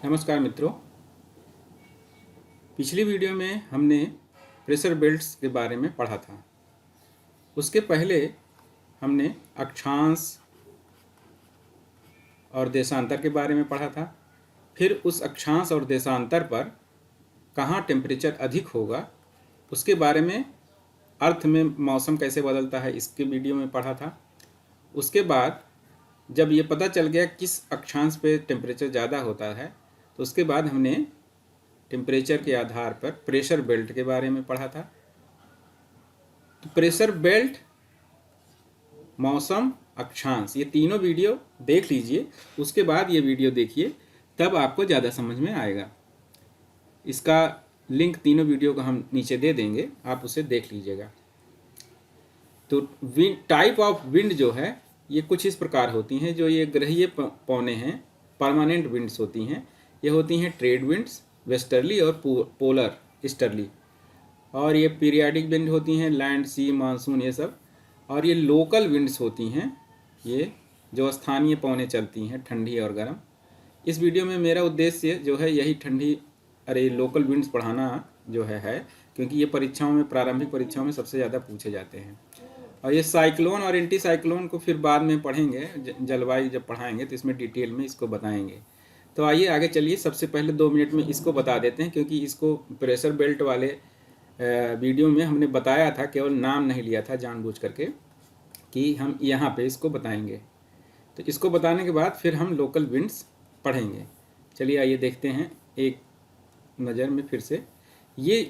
नमस्कार मित्रों। पिछली वीडियो में हमने प्रेशर बेल्ट्स के बारे में पढ़ा था। उसके पहले हमने अक्षांश और देशांतर के बारे में पढ़ा था। फिर उस अक्षांश और देशांतर पर कहाँ टेम्परेचर अधिक होगा उसके बारे में, अर्थ में मौसम कैसे बदलता है, इसके वीडियो में पढ़ा था। उसके बाद जब ये पता चल गया किस अक्षांश पे टेम्परेचर ज़्यादा होता है, तो उसके बाद हमने टेम्परेचर के आधार पर प्रेशर बेल्ट के बारे में पढ़ा था। तो प्रेशर बेल्ट, मौसम, अक्षांश, ये तीनों वीडियो देख लीजिए। उसके बाद ये वीडियो देखिए, तब आपको ज़्यादा समझ में आएगा। इसका लिंक तीनों वीडियो का हम नीचे दे देंगे, आप उसे देख लीजिएगा। तो टाइप ऑफ विंड जो है ये कुछ इस प्रकार होती हैं। जो ये ग्रहीय पौने हैं, परमानेंट विंड्स होती हैं। ये होती हैं ट्रेड विंड्स, वेस्टर्ली और पोलर ईस्टर्ली। और ये पीरियाडिक विंड होती हैं, लैंड, सी, मानसून, ये सब। और ये लोकल विंड्स होती हैं, ये जो स्थानीय पवनें चलती हैं, ठंडी और गर्म। इस वीडियो में मेरा उद्देश्य जो है यही लोकल विंड्स पढ़ाना जो है, क्योंकि ये परीक्षाओं में, प्रारंभिक परीक्षाओं में सबसे ज़्यादा पूछे जाते हैं। और ये साइक्लोन और एंटी साइक्लोन को फिर बाद में पढ़ेंगे, जलवायु जब पढ़ाएंगे तो इसमें डिटेल में इसको बताएंगे। तो आइए आगे चलिए। सबसे पहले 2 मिनट में इसको बता देते हैं, क्योंकि इसको प्रेशर बेल्ट वाले वीडियो में हमने बताया था, केवल नाम नहीं लिया था जानबूझ करके कि हम यहाँ पे इसको बताएंगे। तो इसको बताने के बाद फिर हम लोकल विंड्स पढ़ेंगे। चलिए आइए देखते हैं एक नज़र में फिर से। ये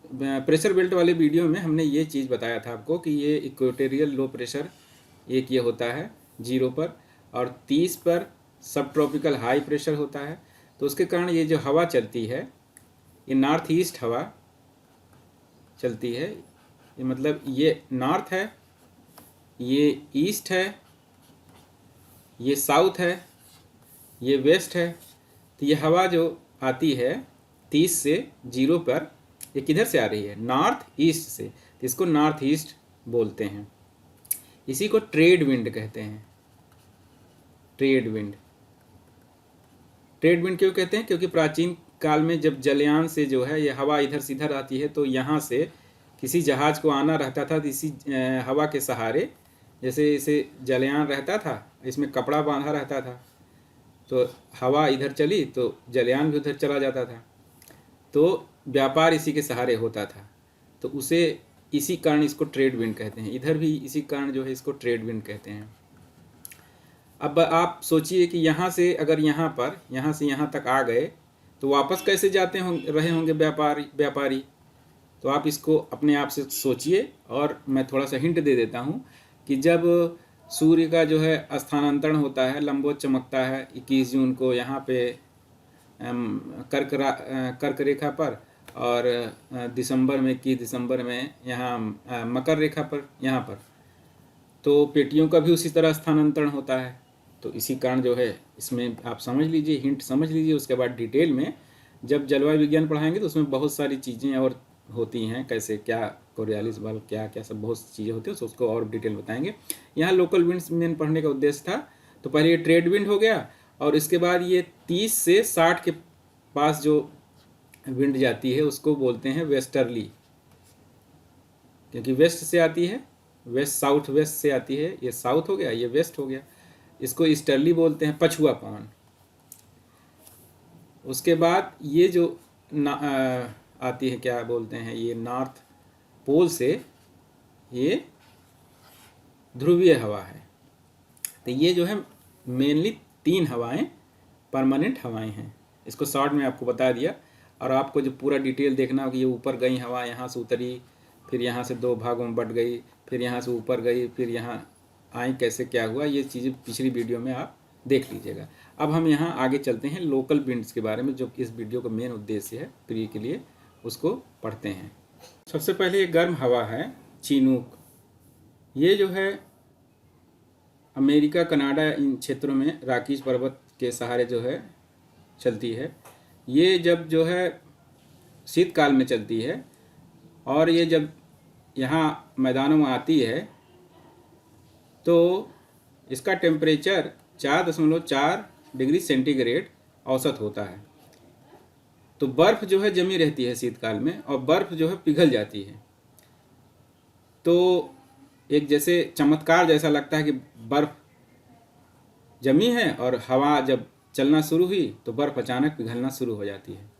प्रेशर बेल्ट वाले वीडियो में हमने ये चीज़ बताया था आपको कि ये इक्वेटोरियल लो प्रेशर एक ये होता है 0 पर, और 30 पर सब ट्रॉपिकल हाई प्रेशर होता है। तो उसके कारण ये जो हवा चलती है, ये नॉर्थ ईस्ट हवा चलती है। ये मतलब ये नॉर्थ है, ये ईस्ट है, ये साउथ है, ये वेस्ट है। तो ये हवा जो आती है 30 से 0 पर, ये किधर से आ रही है? नॉर्थ ईस्ट से। तो इसको नॉर्थ ईस्ट बोलते हैं। इसी को ट्रेड विंड कहते हैं। Trade wind. ट्रेड विंड क्यों कहते हैं? क्योंकि प्राचीन काल में जब जलयान से जो है ये हवा इधर से इधर आती है, तो यहाँ से किसी जहाज को आना रहता था, तो इसी हवा के सहारे, जैसे इसे जलयान रहता था, इसमें कपड़ा बांधा रहता था, तो हवा इधर चली तो जलयान भी उधर चला जाता था। तो व्यापार इसी के सहारे होता था। तो उसे इसी कारण इसको ट्रेड विंड कहते हैं। इधर भी इसी कारण जो है इसको ट्रेड विंड कहते हैं। अब आप सोचिए कि यहाँ से अगर यहाँ से यहाँ तक आ गए तो वापस कैसे जाते रहे होंगे व्यापारी। तो आप इसको अपने आप से सोचिए। और मैं थोड़ा सा हिंट दे देता हूँ कि जब सूर्य का जो है स्थानांतरण होता है, लंबवत चमकता है 21 जून को यहाँ पे कर्क रेखा पर, और दिसंबर में 21 दिसंबर में यहाँ मकर रेखा पर, यहाँ पर, तो पेटियों का भी उसी तरह स्थानांतरण होता है। तो इसी कारण जो है इसमें आप समझ लीजिए, हिंट समझ लीजिए। उसके बाद डिटेल में जब जलवायु विज्ञान पढ़ाएंगे तो उसमें बहुत सारी चीज़ें और होती हैं, कैसे क्या कोरियालिस बल, क्या क्या सब बहुत चीज़ें होती हैं, तो उसको और डिटेल बताएंगे। यहाँ लोकल विंड्स मेन पढ़ने का उद्देश्य था। तो पहले ये ट्रेड विंड हो गया, और इसके बाद ये 30 से 60 के पास जो विंड जाती है उसको बोलते हैं वेस्टर्ली, क्योंकि वेस्ट से आती है, वेस्ट साउथ वेस्ट से आती है। ये साउथ हो गया, ये वेस्ट हो गया। इसको ईस्टर्ली बोलते हैं, पछुआ पवन। उसके बाद ये जो आती है, क्या बोलते हैं, ये नॉर्थ पोल से, ये ध्रुवीय हवा है। तो ये जो है मेनली 3 हवाएं परमानेंट हवाएं हैं। इसको शॉर्ट में आपको बता दिया। और आपको जो पूरा डिटेल देखना हो कि ये ऊपर गई हवा, यहाँ से उतरी, फिर यहाँ से 2 भागों में बट गई, फिर यहाँ से ऊपर गई, फिर यहाँ आई, कैसे क्या हुआ, ये चीज़ें पिछली वीडियो में आप देख लीजिएगा। अब हम यहाँ आगे चलते हैं लोकल विंड्स के बारे में, जो इस वीडियो का मेन उद्देश्य है प्री के लिए, उसको पढ़ते हैं। सबसे पहले ये गर्म हवा है चीनूक। ये जो है अमेरिका, कनाडा, इन क्षेत्रों में राकीज पर्वत के सहारे जो है चलती है। ये जब जो है शीतकाल में चलती है, और ये जब यहाँ मैदानों में आती है तो इसका टेम्परेचर 4.4 डिग्री सेंटीग्रेड औसत होता है। तो बर्फ़ जो है जमी रहती है शीतकाल में और बर्फ़ जो है पिघल जाती है। तो एक जैसे चमत्कार जैसा लगता है कि बर्फ़ जमी है और हवा जब चलना शुरू हुई तो बर्फ़ अचानक पिघलना शुरू हो जाती है।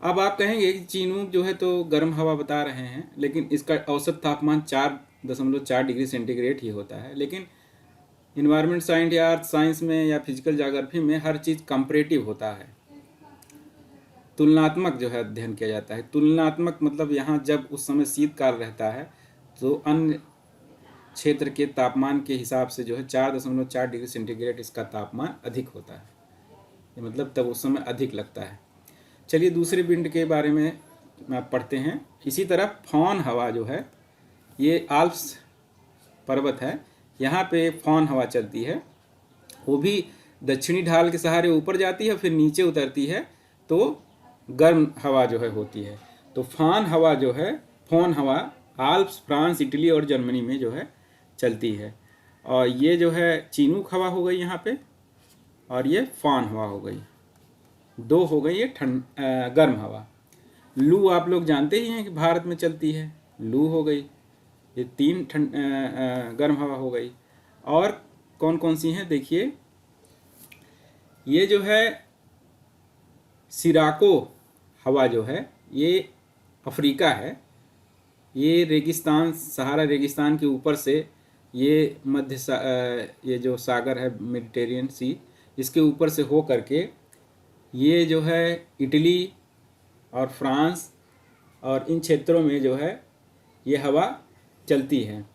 अब आप कहेंगे कि चिनूक जो है तो गर्म हवा बता रहे हैं, लेकिन इसका औसत तापमान 4.4 डिग्री सेंटीग्रेड ही होता है। लेकिन इन्वायरमेंट साइंस या अर्थ साइंस में या फिजिकल ज्योग्राफी में हर चीज़ कंपैरेटिव होता है, तुलनात्मक जो है अध्ययन किया जाता है। तुलनात्मक मतलब यहाँ जब उस समय शीतकाल रहता है तो अन्य क्षेत्र के तापमान के हिसाब से जो है 4.4 डिग्री सेंटीग्रेड इसका तापमान अधिक होता है, ये मतलब तब उस समय अधिक लगता है। चलिए दूसरे विंड के बारे में पढ़ते हैं। इसी तरह फॉन हवा जो है, ये आल्प्स पर्वत है, यहाँ पे फॉन हवा चलती है। वो भी दक्षिणी ढाल के सहारे ऊपर जाती है, फिर नीचे उतरती है तो गर्म हवा जो है होती है। तो फॉन हवा जो है, फॉन हवा आल्प्स, फ्रांस, इटली और जर्मनी में जो है चलती है। और ये जो है चिनूक हवा हो गई यहाँ पे, और ये फॉन हवा हो गई। दो हो गई ये गर्म हवा। लू आप लोग जानते ही हैं कि भारत में चलती है, लू हो गई। ये 3 गर्म हवा हो गई। और कौन कौन सी हैं देखिए, ये जो है सिराको हवा जो है ये अफ्रीका है। ये रेगिस्तान, सहारा रेगिस्तान के ऊपर से ये ये जो सागर है मेडिटेरियन सी, इसके ऊपर से हो करके ये जो है इटली और फ्रांस और इन क्षेत्रों में जो है ये हवा चलती है।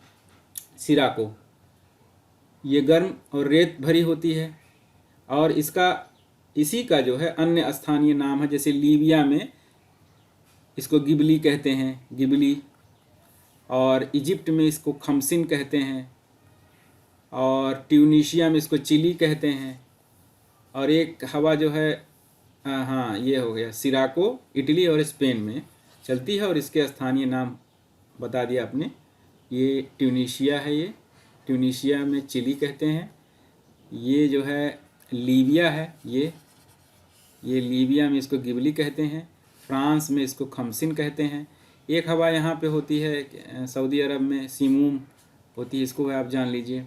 सिराको ये गर्म और रेत भरी होती है। और इसी का जो है अन्य स्थानीय नाम है, जैसे लीबिया में इसको गिबली कहते हैं, गिबली। और इजिप्ट में इसको खमसिन कहते हैं, और ट्यूनीशिया में इसको चिली कहते हैं। और एक हवा जो है हाँ ये हो गया सिराको, इटली और स्पेन में चलती है, और इसके स्थानीय नाम बता दिया आपने। ये ट्यूनीशिया है, ये ट्यूनीशिया में चिली कहते हैं। ये जो है लीबिया है, ये लीबिया में इसको गिबली कहते हैं, फ्रांस में इसको खमसिन कहते हैं। एक हवा यहाँ पे होती है सऊदी अरब में, सीमूम होती है, इसको आप जान लीजिए।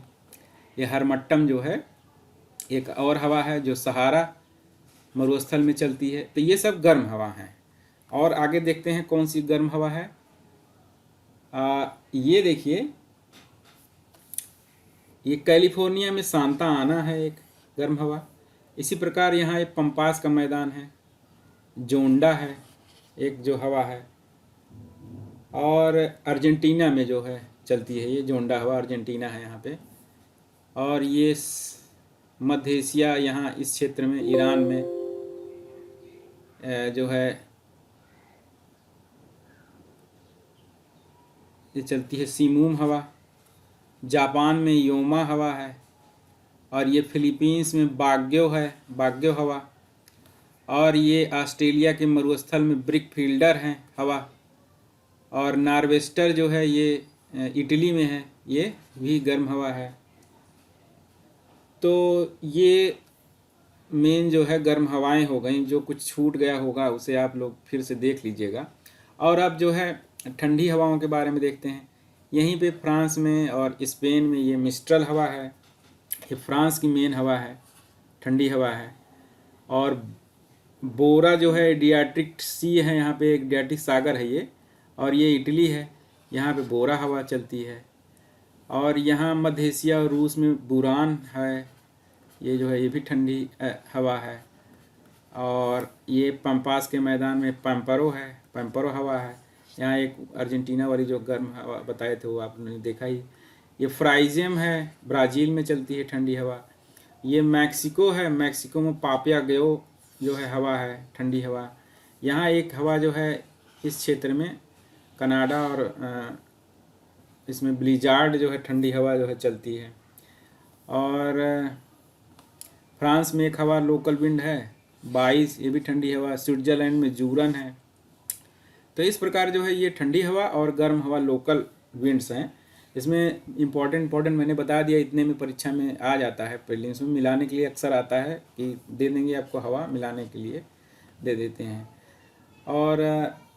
ये हरमट्टम जो है एक और हवा है जो सहारा मरुस्थल में चलती है। तो ये सब गर्म हवा हैं। और आगे देखते हैं कौन सी गर्म हवा है। ये देखिए, ये कैलिफोर्निया में सांता आना है एक गर्म हवा। इसी प्रकार यहाँ एक पंपास का मैदान है, जोंडा है एक जो हवा है। और अर्जेंटीना में जो है चलती है ये जोंडा हवा, अर्जेंटीना है यहाँ पे। और ये मध्य एशिया, यहाँ इस क्षेत्र में ईरान में जो है ये चलती है सीमूम हवा। जापान में योमा हवा है। और ये फिलीपींस में बाग्यो है, बाग्यो हवा। और ये ऑस्ट्रेलिया के मरुस्थल में ब्रिक फील्डर हैं हवा। और नॉर्वेस्टर जो है ये इटली में है, ये भी गर्म हवा है। तो ये मेन जो है गर्म हवाएं हो गई। जो कुछ छूट गया होगा उसे आप लोग फिर से देख लीजिएगा। और अब जो है ठंडी हवाओं के बारे में देखते हैं। यहीं पे फ्रांस में और स्पेन में ये मिस्ट्रल हवा है, ये फ्रांस की मेन हवा है, ठंडी हवा है। और बोरा जो है एडियाटिक सी है, यहाँ पे एक एडियाटिक सागर है ये, और ये इटली है, यहाँ पे बोरा हवा चलती है। और यहाँ मध्य एशिया और रूस में बुरान है, ये जो है ये भी ठंडी हवा है। और ये पंपास के मैदान में पैम्परो है, पैम्परो हवा है। यहाँ एक अर्जेंटीना वाली जो गर्म हवा बताए थे वो आपने देखा ही। ये फ्राइजियम है, ब्राज़ील में चलती है ठंडी हवा। ये मैक्सिको है, मैक्सिको में पापिया गयो जो है हवा है, ठंडी हवा। यहाँ एक हवा जो है इस क्षेत्र में कनाडा और इसमें ब्लिजार्ड जो है ठंडी हवा जो है चलती है। और फ्रांस में एक हवा लोकल विंड है 22, ये भी ठंडी हवा। स्विट्ज़रलैंड में जूरन है। तो इस प्रकार जो है ये ठंडी हवा और गर्म हवा लोकल विंड्स हैं। इसमें इम्पोर्टेंट मैंने बता दिया, इतने में परीक्षा में आ जाता है। प्रीलिम्स में मिलाने के लिए अक्सर आता है कि दे देंगे आपको हवा, मिलाने के लिए दे देते हैं। और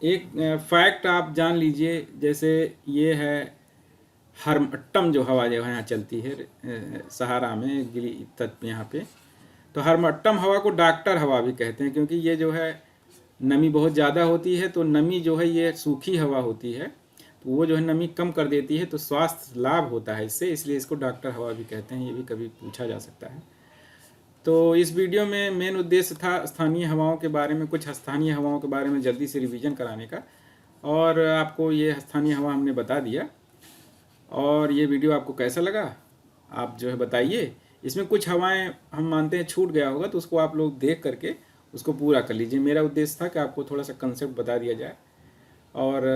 एक फैक्ट आप जान लीजिए, जैसे ये है हरमट्टम जो हवा जो यहाँ चलती है सहारा में गिली तट यहाँ पे, तो हरमट्टम हवा को डॉक्टर हवा भी कहते हैं, क्योंकि ये जो है नमी बहुत ज़्यादा होती है, तो नमी जो है ये सूखी हवा होती है, तो वो जो है नमी कम कर देती है, तो स्वास्थ्य लाभ होता है इससे, इसलिए इसको डॉक्टर हवा भी कहते हैं। ये भी कभी पूछा जा सकता है। तो इस वीडियो में मेन उद्देश्य था स्थानीय हवाओं के बारे में, कुछ स्थानीय हवाओं के बारे में जल्दी से रिवीजन कराने का, और आपको ये स्थानीय हवा हमने बता दिया। और ये वीडियो आपको कैसा लगा आप जो है बताइए। इसमें कुछ हवाएं हम मानते हैं छूट गया होगा, तो उसको आप लोग देख करके उसको पूरा कर लीजिए। मेरा उद्देश्य था कि आपको थोड़ा सा कंसेप्ट बता दिया जाए और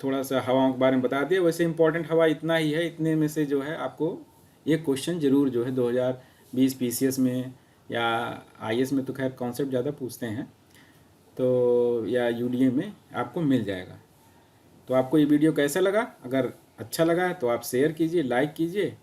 थोड़ा सा हवाओं के बारे में बता दिया। वैसे इंपॉर्टेंट हवा इतना ही है, इतने में से जो है आपको एक क्वेश्चन ज़रूर जो है 2020 पीसीएस में या आईएएस में तो खैर कॉन्सेप्ट ज़्यादा पूछते हैं, तो या यूडीए में आपको मिल जाएगा। तो आपको ये वीडियो कैसा लगा? अगर अच्छा लगा तो आप शेयर कीजिए, लाइक कीजिए